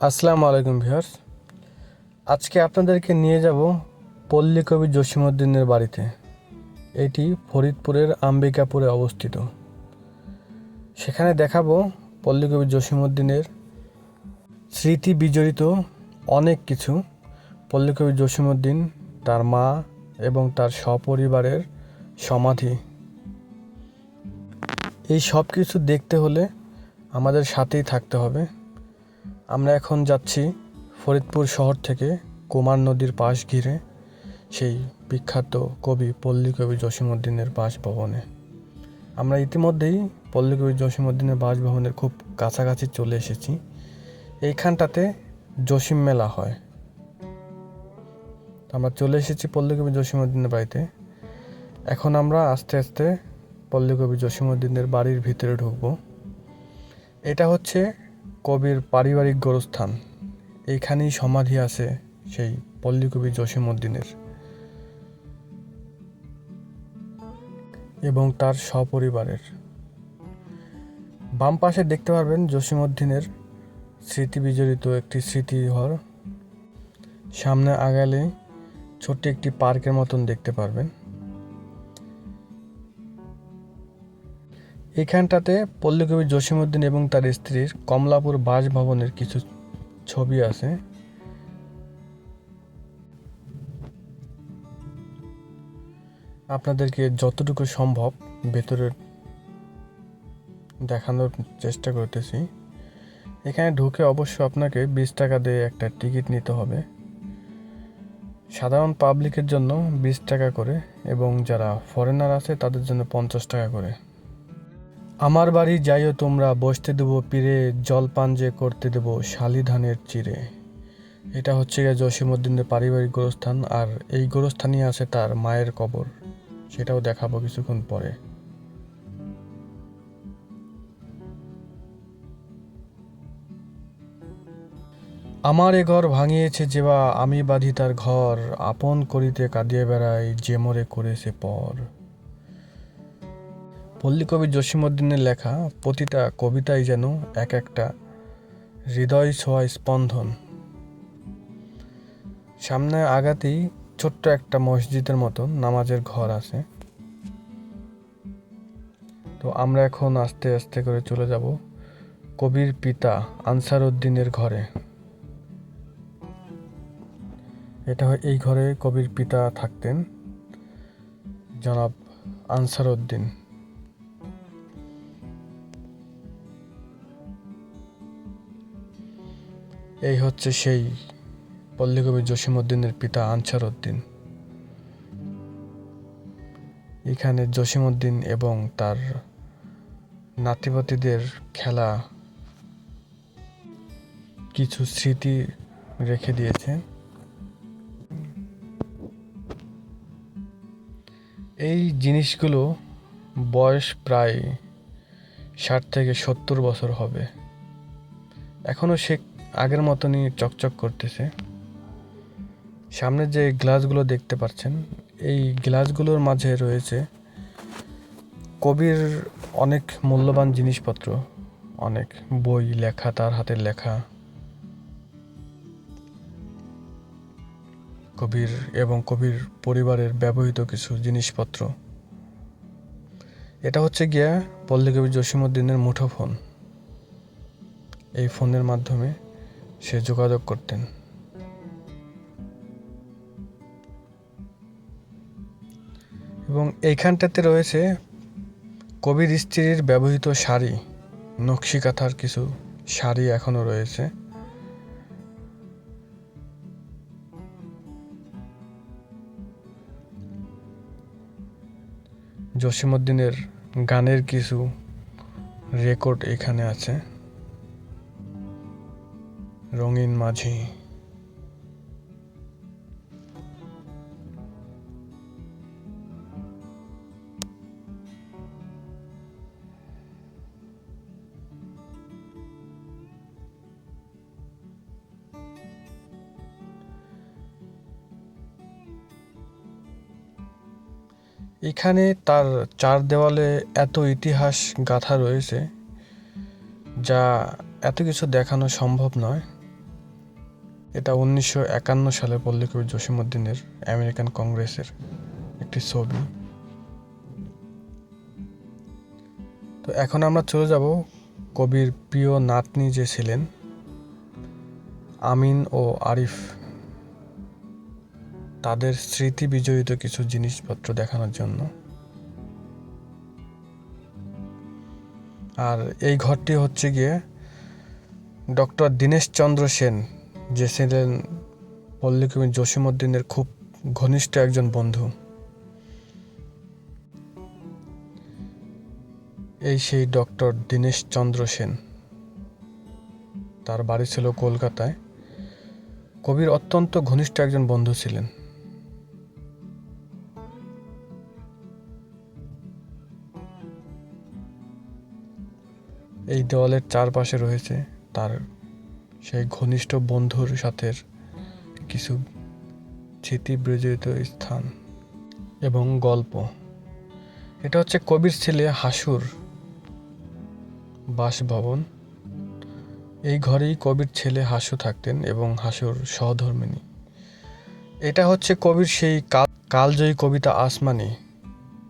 আসসালামু আলাইকুম ভিউয়ার্স। আজকে আপনাদেরকে নিয়ে যাব পল্লী কবি জসীমউদ্দীনের বাড়িতে। এটি ফরিদপুরের আম্বিকাপুরে অবস্থিত। সেখানে দেখাবো পল্লী কবি জসীমউদ্দীনের স্মৃতি বিজড়িত অনেক কিছু। পল্লী কবি জসীমউদ্দীন, তার মা এবং তার সপরিবারের সমাধি। এই সব কিছু দেখতে হলে আমাদের সাথেই থাকতে হবে। আমরা এখন যাচ্ছি ফরিদপুর শহর থেকে কুমার নদীর পাশ ঘিরে সেই বিখ্যাত কবি পল্লী কবি জসীমউদ্দীনের বাসভবনে। আমরা ইতিমধ্যেই পল্লী কবি জসীমউদ্দীনের বাসভবনের খুব কাছাকাছি চলে এসেছি। এইখানটাতে জসীম মেলা হয়। আমরা চলে এসেছি পল্লী কবি জসীমউদ্দীনের বাড়িতে। এখন আমরা আস্তে আস্তে পল্লী কবি জসীমউদ্দীনের বাড়ির ভিতরে ঢুকবো। এটা হচ্ছে কবির পারিবারিক গোরস্থান। এইখানেই সমাধি আছে সেই পল্লী কবি জসীমউদ্দীনের এবং তার সপরিবারের। বাম পাশে দেখতে পারবেন জসীমউদ্দীনের স্মৃতি বিজড়িত একটি স্মৃতিঘর। সামনে আগালে ছোট্ট একটি পার্কের মতন দেখতে পারবেন। এখানটাতে পল্লী কবি জসীমউদ্দীন এবং তার স্ত্রীর কমলাপুর বাসভবনের কিছু ছবি আছে। আপনাদেরকে যতটুকু সম্ভব ভেতরে দেখানোর চেষ্টা করতেছি। এখানে ঢুকে অবশ্য আপনাকে 20 টাকা দিয়ে একটা টিকিট নিতে হবে। সাধারণ পাবলিকের জন্য 20 টাকা করে এবং যারা ফরেনার আছে তাদের জন্য 50 টাকা করে। আমার বাড়ি যাইও তোমরা, বসতে দেবো পীরে, জলপান যে করতে দেবো শালি ধানের চিরে। এটা হচ্ছে গিয়ে জসীমউদ্দীনের পারিবারিক গোরস্থান, আর এই গোরস্থানই আছে তার মায়ের কবর। সেটাও দেখাবো কিছুক্ষণ পরে। আমার এ ঘর ভাঙিয়েছে যেবা, আমি বাঁধি তার ঘর, আপন করিতে কাঁদিয়ে বেড়াই যে মোরে করেছে পর। পল্লী কবি জসীমউদ্দীনের লেখা প্রতিটা কবিতাই যেন এক একটা হৃদয় ছোঁয়া স্পন্দন। সামনে আগাতেই ছোট্ট একটা মসজিদের মতন নামাজের ঘর আছে। তো আমরা এখন আস্তে আস্তে করে চলে যাব কবির পিতা আনসার উদ্দিনের ঘরে। এই ঘরে কবির পিতা থাকতেন, জনাব আনসার উদ্দিন। এই হচ্ছে সেই পল্লী কবি জসীমউদ্দীনের পিতা আনসার উদ্দিন। এখানে জসীমউদ্দীন এবং তার নাতিপতিদের খেলা কিছু স্মৃতি রেখে দিয়েছে। এই জিনিসগুলো বয়স প্রায় 60 থেকে 70 বছর হবে। এখনো সে আগের মতনই চকচক করতেছে। সামনে যে গ্লাসগুলো দেখতে পাচ্ছেন, এই গ্লাসগুলোর মাঝে রয়েছে কবির অনেক মূল্যবান জিনিসপত্র, অনেক বই লেখা, তার হাতের লেখা। কবির এবং কবির পরিবারের ব্যবহৃত কিছু জিনিসপত্র। এটা হচ্ছে গিয়া পল্লী কবি জসীমউদ্দীনের মুঠোফোন। এই ফোনের মাধ্যমে সে যোগাযোগ করতেন। এবং এইখানটাতে রয়েছে কবির স্ত্রীর ব্যবহৃত শাড়ি, নকশি কাঁথার কিছু শাড়ি এখনো রয়েছে। জসীমউদ্দীনের গানের কিছু রেকর্ড এখানে আছে। রঙিন মাঝি। এখানে তার চার দেওয়ালে এত ইতিহাস গাঁথা রয়েছে যা এত কিছু দেখানো সম্ভব নয়। এটা 1951 সালে পল্লী কবি জসীমউদ্দীনের আমেরিকান কংগ্রেসের একটি ছবি। তো এখন আমরা চলে যাব কবির প্রিয় নাতনি যে ছিলেন আমিন ও আরিফ, তাদের স্মৃতি বিজড়িত কিছু জিনিসপত্র দেখানোর জন্য। আর এই ঘরটি হচ্ছে গিয়ে ডক্টর দীনেশচন্দ্র সেন, যে ছিলেন পল্লী কবি জসীমউদ্দীনের খুব ঘনিষ্ঠ একজন বন্ধু। এই সেই ডক্টর দীনেশচন্দ্র সেন, তার বাড়ি ছিল কলকাতায়। কবির অত্যন্ত ঘনিষ্ঠ একজন বন্ধু ছিলেন। এই দেওয়ালের চারপাশে রয়েছে তার সেই ঘনিষ্ঠ বন্ধুর সাথে কিছু স্মৃতি বিজড়িত স্থান এবং গল্প। এটা হচ্ছে কবির ছেলে হাসুর বাসভবন। এই ঘরেই কবির ছেলে হাসু থাকতেন এবং হাসুর সহধর্মিণী। এটা হচ্ছে কবির সেই কালজয়ী কবিতা আসমানি।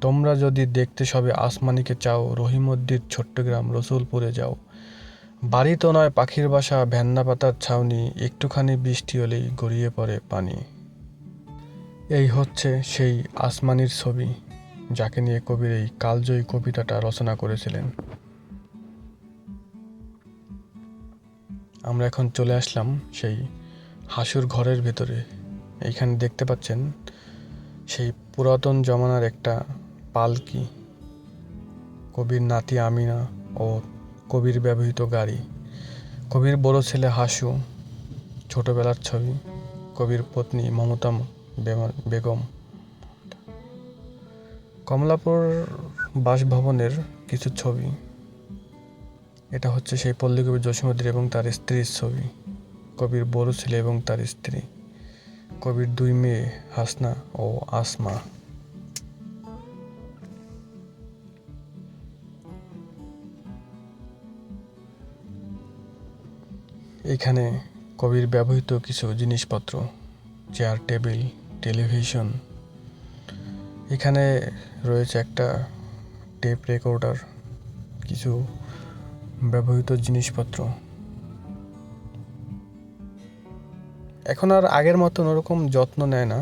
তোমরা যদি দেখতে সবে আসমানিকে চাও, রহিমদ্দির ছোট্ট গ্রাম রসুলপুরে যাও। বাড়ি তো নয় পাখির বাসা, ভেন্না পাতার ছাউনি, একটুখানি বৃষ্টি হলেই গড়িয়ে পড়ে পানি। এই হচ্ছে সেই আসমানির ছবি, যাকে নিয়ে কবির এই কালজয়ী কবিতাটা রচনা করেছিলেন। আমরা এখন চলে আসলাম সেই হাসুর ঘরের ভেতরে। এইখানে দেখতে পাচ্ছেন সেই পুরাতন জমানার একটা পালকি, কবির নাতি আমিনা ও কবির ব্যবহৃত গাড়ি, কবির বড় ছেলে হাসু, ছোটবেলার ছবি, কবির পত্নী মমতা বেগম। কমলাপুর বাসভবনের কিছু ছবি। এটা হচ্ছে সেই পল্লী কবি জসীমউদ্দীন এবং তার স্ত্রীর ছবি, কবির বড় ছেলে এবং তার স্ত্রী, কবির দুই মেয়ে হাসনা ও আসমা। এখানে কবির ব্যবহৃত কিছু জিনিসপত্র, চেয়ার টেবিল, টেলিভিশন। এখানে রয়েছে একটা টেপ রেকর্ডার, কিছু ব্যবহৃত জিনিসপত্র। এখন আর আগের মতন ওরকম যত্ন নেয় না,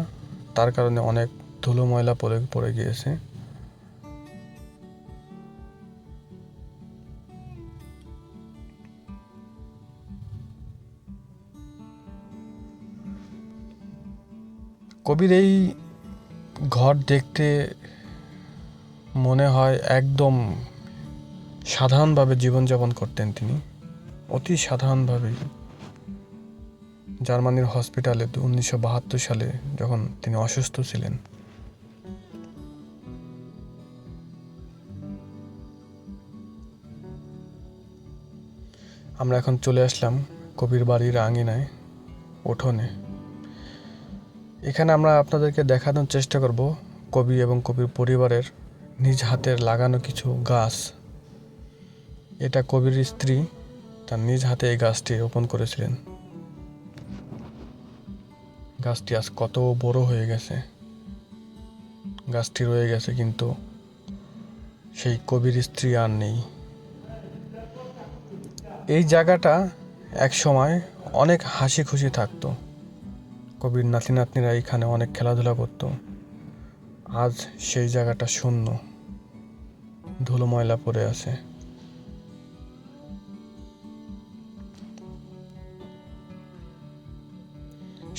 তার কারণে অনেক ধুলো ময়লা পড়ে গিয়েছে। কবির এই ঘর দেখতে মনে হয় একদম সাধারণভাবে জীবনযাপন করতেন তিনি, অতি সাধারণভাবেই। জার্মানির হসপিটালে 1972 সালে যখন তিনি অসুস্থ ছিলেন। আমরা এখন চলে আসলাম কবির বাড়ির আঙিনায়, উঠোনে। এখানে আমরা আপনাদেরকে দেখানোর চেষ্টা করব কবি এবং কবির পরিবারের নিজ হাতের লাগানো কিছু গাছ। এটা কবির স্ত্রী তার নিজ হাতে এই গাছটি রোপণ করেছিলেন। গাছটি আজ কত বড় হয়ে গেছে। গাছটি রয়ে গেছে, কিন্তু সেই কবির স্ত্রী আর নেই। এই জায়গাটা এক সময় অনেক হাসি খুশি থাকতো। কবির নাতি নাতনিরা এখানে অনেক খেলাধুলা করতো। আজ সেই জায়গাটা শূন্য, ধুলো ময়লা পড়ে আছে।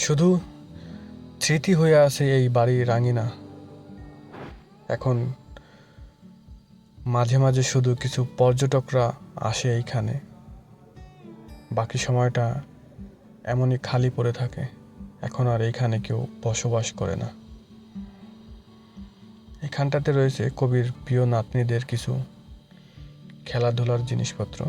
শুধু স্মৃতি হয়ে আছে এই বাড়ির আঙিনা। এখন মাঝে মাঝে শুধু কিছু পর্যটকরা আসে এইখানে, বাকি সময়টা এমনই খালি পড়ে থাকে। এখন আর এইখানে কেউ বসবাস করে না। এখানটাতে রয়েছে কবির প্রিয় নাতনিদের কিছু খেলাধুলার জিনিসপত্র।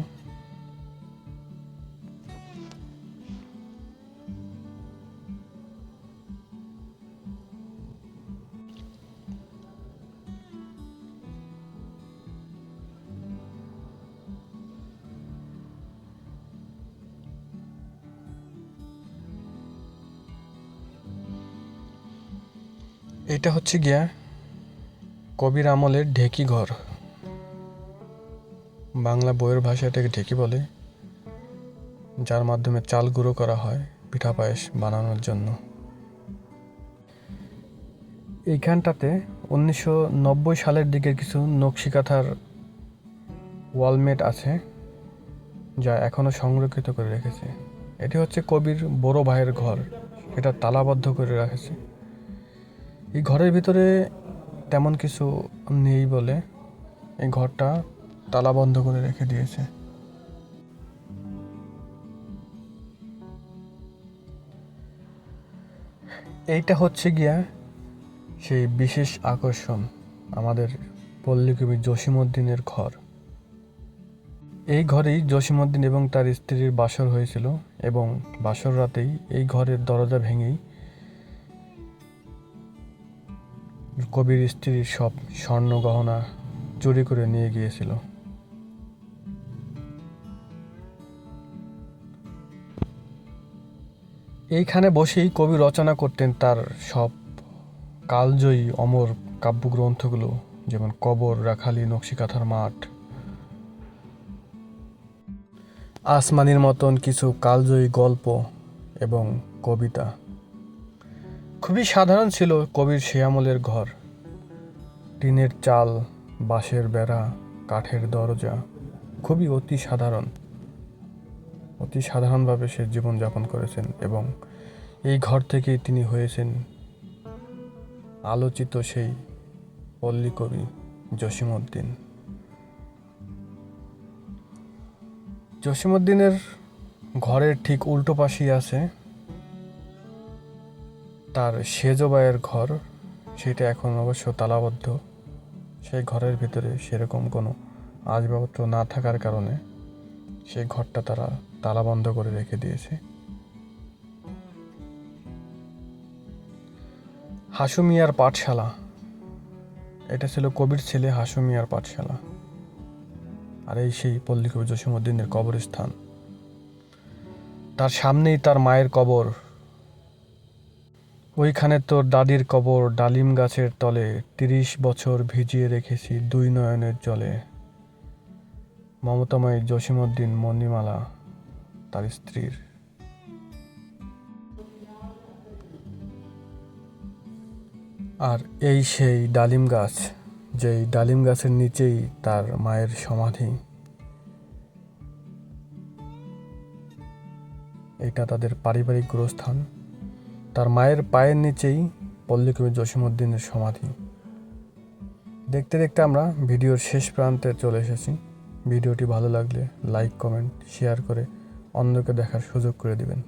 এটা হচ্ছে গিয়া কবির আমলের ঢেকি ঘর, বাংলা বইয়ের ভাষায় এটাকে ঢেকি বলে, যার মাধ্যমে চাল গুঁড়ো করা হয় পিঠা পায়েস বানানোর জন্য। এইখানটাতে 1990 সালের দিকে কিছু নকশিকাঁথার ওয়ালমেট আছে, যা এখনও সংরক্ষিত করে রেখেছে। এটি হচ্ছে কবির বড় ভাইয়ের ঘর, এটা তালাবদ্ধ করে রাখেছে। এই ঘরের ভিতরে তেমন কিছু নেই বলে এই ঘরটা তালাবন্ধ করে রেখে দিয়েছে। এইটা হচ্ছে গিয়া সেই বিশেষ আকর্ষণ, আমাদের পল্লীকবি জসীমউদ্দিনের ঘর। এই ঘরেই জসীমউদ্দিন এবং তার স্ত্রীর বাসর হয়েছিল, এবং বাসর রাতেই এই ঘরের দরজা ভেঙেই কবির স্ত্রীর সব স্বর্ণ গহনা চুরি করে নিয়ে গিয়েছিল। এইখানে বসেই কবি রচনা করতেন তার সব কালজয়ী অমর কাব্যগ্রন্থগুলো, যেমন কবর, রাখালি, নকশিকাঁথার মাঠ, আসমানির মতন কিছু কালজয়ী গল্প এবং কবিতা। খুবই সাধারণ ছিল কবির সে আমলের ঘর। টিনের চাল, বাঁশের বেড়া, কাঠের দরজা, খুবই অতি সাধারণভাবে সে জীবনযাপন করেছেন, এবং এই ঘর থেকেই তিনি হয়েছেন আলোচিত সেই পল্লী কবি জসীমউদ্দিন। জসীমউদ্দিনের ঘরের ঠিক উল্টো পাশেই আছে তার সেজবাইয়ের ঘর, সেটা এখন অবশ্য তালাবদ্ধ। সেই ঘরের ভিতরে সেরকম কোনো আসবাবপত্র না থাকার কারণে সেই ঘরটা তারা তালাবন্ধ করে রেখে দিয়েছে। হাসু মিয়ার পাঠশালা, এটা ছিল কবির ছেলে হাসু মিয়ার পাঠশালা, আর এই সেই পল্লীকবি জসীমউদ্দিনের কবরস্থান। তার সামনেই তার মায়ের কবর, ওইখানে তোর দাদির কবর, ডালিম গাছের তলে 30 বছর ভিজিয়ে রেখেছি 2 নয়নের জলে। মমতাময়ী জসীমউদ্দিন মণিমালা তার স্ত্রীর। আর এই সেই ডালিম গাছ, যেই ডালিম গাছের নিচেই তার মায়ের সমাধি। এটা তাদের পারিবারিক গোরস্থান। তার মায়ের পায়ের নিচেই পল্লীকবি জসীমউদ্দিনের সমাধি। দেখতে দেখতে আমরা ভিডিওর শেষ প্রান্তে চলে এসেছি। ভিডিওটি ভালো লাগলে লাইক, কমেন্ট, শেয়ার করে অন্যকে দেখার সুযোগ করে দিবেন।